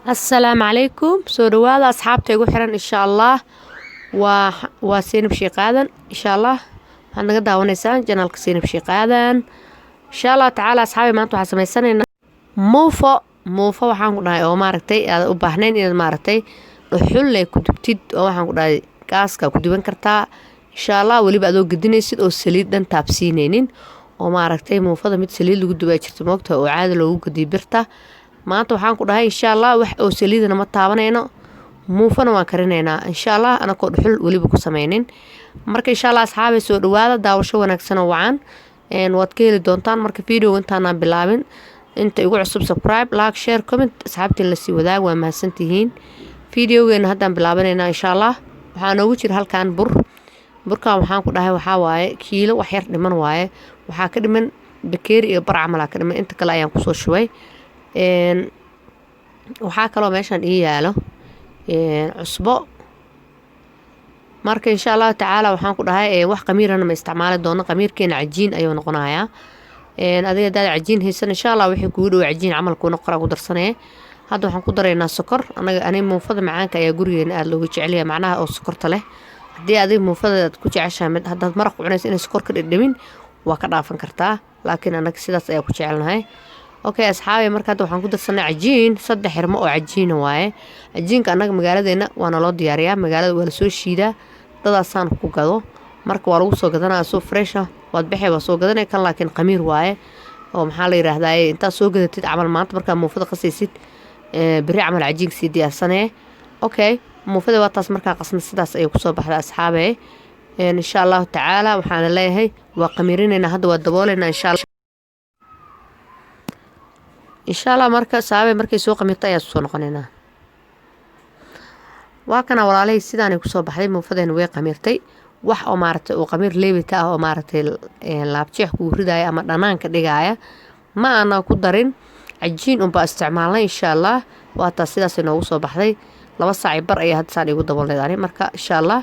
السلام عليكم soo dhawaada asxaabta igu xiran insha Allah waa Seenab Sheekaadan insha Allah waxaad naga daawanaysaan channelka Seenab Sheekaadan insha Allah taala asxaabi maanta waxaan sameysanaynaa muufo waxaan ku dhahay oo maaragtay aad u baahnayn inaad maaragtay dhuxul leh ku dubtid oo waxaan ku dhahay gaaska ku duban kartaa insha Allah waliba adoo gadinaysid oo saliid dhan taabsiinaynin oo maaragtay muufada mid saliid lagu dubay jirto moogta oo caadi loogu gadiy birta maanta waxaan ku dhahay insha Allah wax oo saliidana ma taabanayno muufana waan karinaynaa insha Allah anakoo dhuxul waliba ku sameynin marka insha Allah asxaabi soo dhawaada daawasho wanaagsan oo wacan waad ka heli doontaan marka video intaan aan bilaabin inta igu cusub subscribe like share comment asxaabtiin la sii wadaag waa mahadsantihiin videogeena haddaan bilaabanaynaa insha Allah waxaa noogu jira halkan burkan waxaan ku dhahay waxaa waaye kiilo wax yar dhiman waaye waxaa ka dhiman bakeeri iyo bar camal ka dhiman inta kale ayaan kusoo shubay waxaa kaloo meeshan ii yaalo cusbo marka insha Allah taala waxaan ku dhahay wax qamiirana ma isticmaali doono qamiirkeena cajiin ayuu noqonayaa adiga daad cajiin haysan insha Allah wixii kugu dhow cajiin camal ku noqon ku darsanay hadda waxaan ku dareynaa sokor aniga muufada macaanka ayaa gurigeena aad looga jecel yahay macnaha oo sokorta leh hadii adiga muufada aad ku jeceshahay mid hadda maraq cunaysa in sokor ka dhadhamin waa ka dhaafan kartaa laakiin anaga sidaas ayaa ku jecelnahay okay asxaabi marka hadda waxaan ku darsanay cajiin 3 xirmo oo cajiin waaye cajiinka anaga magaaladeena waana loo diyaariyaa magaalada waa la soo shiidaa dadaasaan ku gado marka waa lagu soo gadanaa soo fresh ah waad bixi waa soo gadanay kan laakiin qamiir waaye oo maxaa la yiraahdaa inta soo gadatid camal maanta marka muufada qasaysid bari camal cajiin si diyaarsanay okay muufada waa taas marka qasna sidaas ay ku soo baxdaa asxaabi insha Allah taala waxaan leeyahay waa qamiirinayna hadda waa dabooleynaa insha Allah marka saabe markay soo qamirtay ayaa soo noqonaynaa waa kana walaalay sidaan ku soo baxday muufadeen way qamirtay wax oo maaragtay oo qamiir leebita oo maaragtay laabjeex ku ridaaya ama dhanaanka dhigaaya ma ana ku darin cajiin un baa isticmaalnay insha Allah waa taas sidaas inoo soo baxday 2 saac bar ayaa hadda saan igu daboolnay marka insha Allah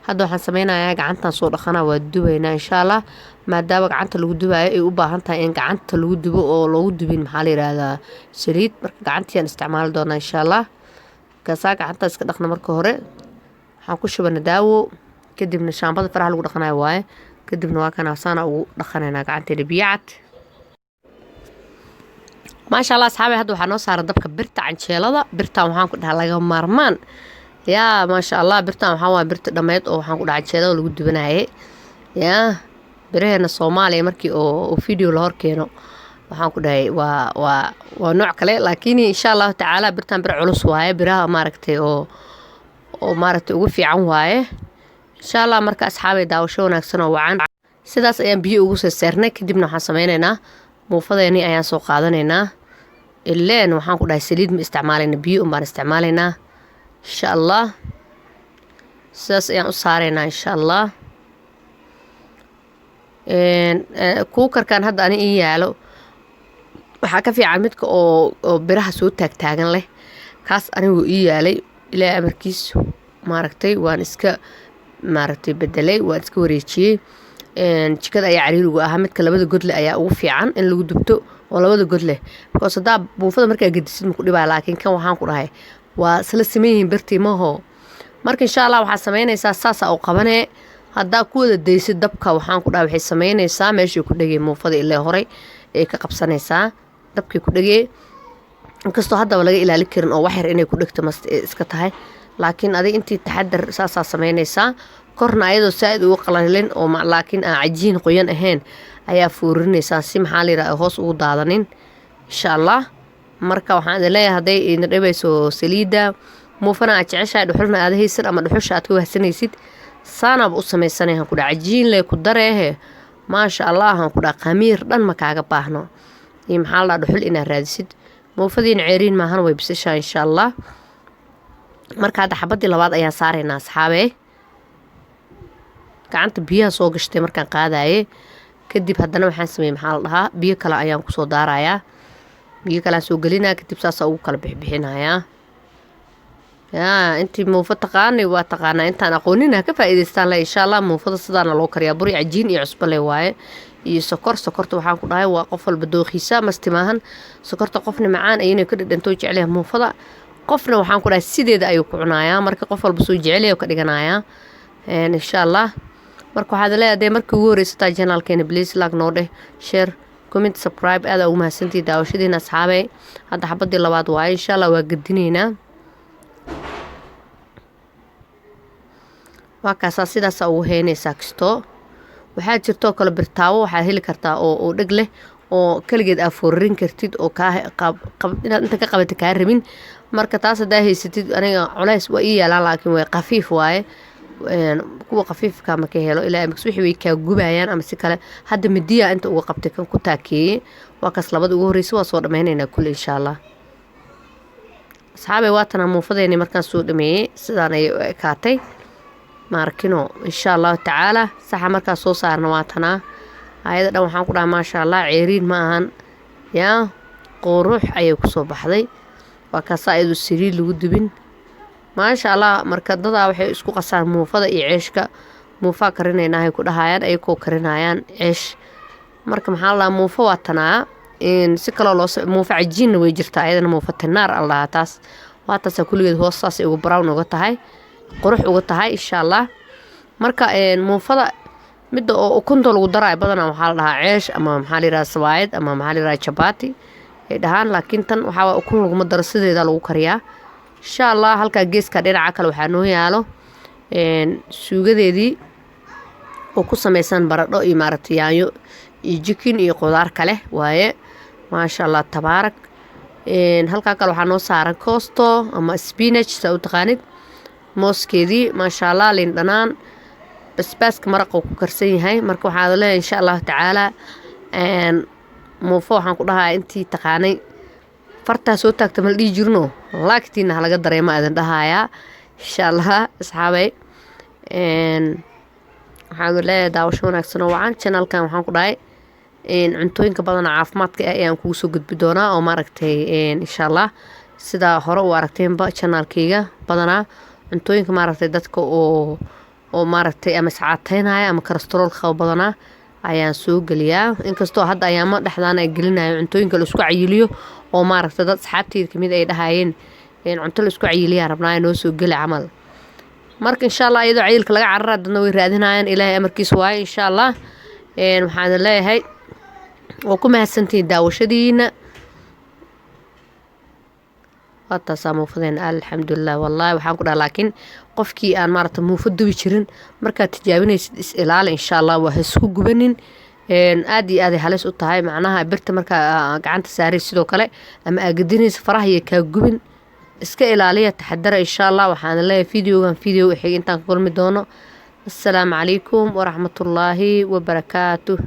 hadda waxaan sameynayaa gacantan soo dhaqana waa dubaynaa insha Allah maadaama gacanta lagu dubayo ay u baahan tahay in gacanta lagu dubo oo lagu dubin maxaa la yiraahdaa saliid marka gacantiyan isticmaal doona insha Allah kaasa gacanta iska dhaqna marka hore waxaan ku shubana daawo kadibna shaambada faraha lagu dhaqanayo waaye kadibna waa kana saana ugu dhaqanaynaa gacanteeda biyacad ما شاء الله أصحابي هذا وحنا صار دبك برت عن شيلة برت وحنا كنا على مرمان يا ما شاء الله برت وحنا برت دميت وحنا كنا عن شيلة والجود بناهي يا برهنا الصومالي مركي أو فيديو لهار كانوا وحنا كنا ونوع كله لكن إن شاء الله تعالى برت بر علوس واي برها ماركتي أو ماركتي وفي عن واي إن شاء الله مرك أصحابي داوشونا كسنة وعن سداس أيام بيو وسرنا كدبنا حسميننا muufadeenii ayaan soo qaadanaynaa ileen waxaan ku dhahay saliid ma isticmaalayna biyo baan isticmaalaynaa insha Allah sidaas ayaan u saaraynaa insha Allah kuukarkan hadda ani ii yaalo waxaa ka fiican midka oo biraha soo taagtaagan leh kaas anigu ii yaalay ilaa amarkiis maaragtay waan iska maaragtay bedelay waan iska wareejiyay jikada ayaa cariirigu ahaa midka labada godle ayaa ugu fiican in lagu dubto oo labada godle because hadaa buufada markaa gedisid ma ku dhibaa laakiin kan waxaan ku dhahay waa isla sameeyeen bartii maho marka insha Allah waxaa sameynaysaa saas oo qabanee hadaa ku wada deysid dabka waxaan ku dhahay waxay sameynaysaa meeshii ku dhagay muufada ilaa hore ee ka qabsanaysaa dabkii ku dhagay inkastoo hadda laga ilaalin karin oo wax yar inay ku dhigto iska tahay laakiin adiga intii taxadar saas sameynaysaa korna ayadoo saaid ugu qalalin oo laakiin aan cajiin qoyan ahayn ayaa fuurinaysaa si maxaa la yiraahdaa hoos ugu daadanin insha Allah marka waxaan leeyahay haday ina dhibayso saliida muufana aad jeceshahay dhuxulna aad haysan ama dhuxusha aad ku wahsanaysid saanab u sameysanahay ku dhac cajiin leh ku dareehe ma sha Allah aan ku dhac qamiir dhan ma kaaga baahno in maxaa la dhuxul ina raadisid muufadiin ceeriin maahan way bisashaa insha Allah marka hadda xabadii labaad ayaan saaraynaa asxaabe gacanta biyaha soo gashtay markaan qaadaye kadib haddana waxaan sameeyay maxaa la dhahaa biyo kale ayaan ku soo daarayaa biyo kale soo gelinaa kadib saas ugu kala bixbixinayaa intii muufa taqaanay waa taqaanaa intaan aqoonina ka faa'iideystaan la insha Allah muufada sidaana loo kariyaa buri cajiin iyo cusbo leh waaye iyo sokorta waxaan ku dhahay waa qof walba dooqiisa mastimaahan sokorta qofna macaan ayay ka dhadhanto jecel yahay muufada qofna waxaan ku dhahay sideeda ayuu ku cunayaa marka qof walba soo jecel yahay ka dhiganayaa insha Allah marka waxaad leedahay markii ugu horeysataa channelkeena please like noo dheh share comment subscribe aad ugu mahadsantii daawashadiina asxaabay hadda xabadii labaad waa insha Allah waa gadineynaa waa kaasa sidaas ugu heynaysaa kisto waxaa jirto kala birtaawo waxaa heli kartaa oo dhig leh oo kaligeed aad foorin kartid oo ka inaad inta ka qabato ka rabin marka taas hadaa haysatid aniga culays waa ii yaalaan laakiin way qafiif waaye kuwa qafiifka ma ka helo ilaa imix wixii way ka gubayaan ama si kale hadda midiya inta uga qabtay kan ku taakeeyay waa kaas labada ugu horeysa waa soo dhameynaynaa kulli insha Allah asxaabay waatana muufadeeni markaan soo dhameeyay sidaan ay kaatay maarkino insha Allah taala saxa markaa soo saarna waatana ayada dhan waxaan ku dhahay ma sha Allah ceeriin ma ahan yaa qurux ayay ku soo baxday waa ka saayadu siriir lagu dubin ma sha Allah marka dada waxay isku qasaan muufada iyo ceeshka muufa karinaynahay ku dhahayaan ay ko karinayaan ceesh marka maxaa la muufa waatana in si kala loo muufa cajiin way jirtaa ayadana muufa tanaar Allah taas waa taas kulligeed hoostaas ugu brown uga tahay qurux uga tahay insha Allah marka muufada midda oo ukunta lagu daray badanaa waxaa la dhahaa ceesh ama maxaa la yiraahdaa sawaayad ama maxaa la yiraahdaa chapati ay dhahaan laakiin tan waxaa ukun lagu daro sideeda lagu kariyaa insha Allah halka geeska dhinaca kale waxaa noo yaalo suugadeedii oo ku samaysan baradho iyo maaragtay yaanyo iyo chicken iyo qudaar kale waaye ma sha Allah tabaarak halka kale waxaa noo saaran koosto ama spinach sa u taqaanid mooskeedii ma sha Allah liin dhanaan basbaaska maraqo ku karsan yahay marka waxaad leeyahay insha Allah taala muufo waxaan ku dhahaa intii taqaanay farta soo taagta mal dhii jirno laagtiina laga dareemo adan dhahaaya insha Allah asxaabay waxaan leeyahay daawasho wanaagsan oo wacan channelkan waxaan ku dhahay cuntooyinka badan caafimaadka ayaan kugu soo gudbi doonaa oo maaragtay insha Allah sida hore u aragteenba channelkayga badanaa cuntooyinka maaragtay dadka oo maaragtay ama saacadaynaya ama cholesterol qabo badanaa ayaan soo galiyaa inkastoo hadda ayaama dhaxdaan ay gelinayo cuntooyinka la isku cayiliyo oo maaragtay dad asxaabteed kamid ay dhahayeen cunto la isku cayiliyaa rabnaa noo soo gali camal marka insha Allah iyadoo cayilka laga carraa dadna way raadinayaan ilaahay amarkiisa waaye insha Allah waxaan leeyahay oo ku mahadsantiin daawashadiina waata muufadeen alxamdulillah wallahi waxaan ku dhahay laakiin qofkii aan maaragtay muufa dubi jirin markaad tijaabinaysid is ilaali insha Allah waa isku gubanin aad iyo aad ay halis u tahay macnaha birta markaa gacanta saaray sidoo kale ama agadinaysa faraha iyo ka gubin iska ilaaliya taxadara insha Allah waxaan leeyahay video xig intaan kulmi doono assalaamu calaykum waraxmatullaahi wabarakaatuh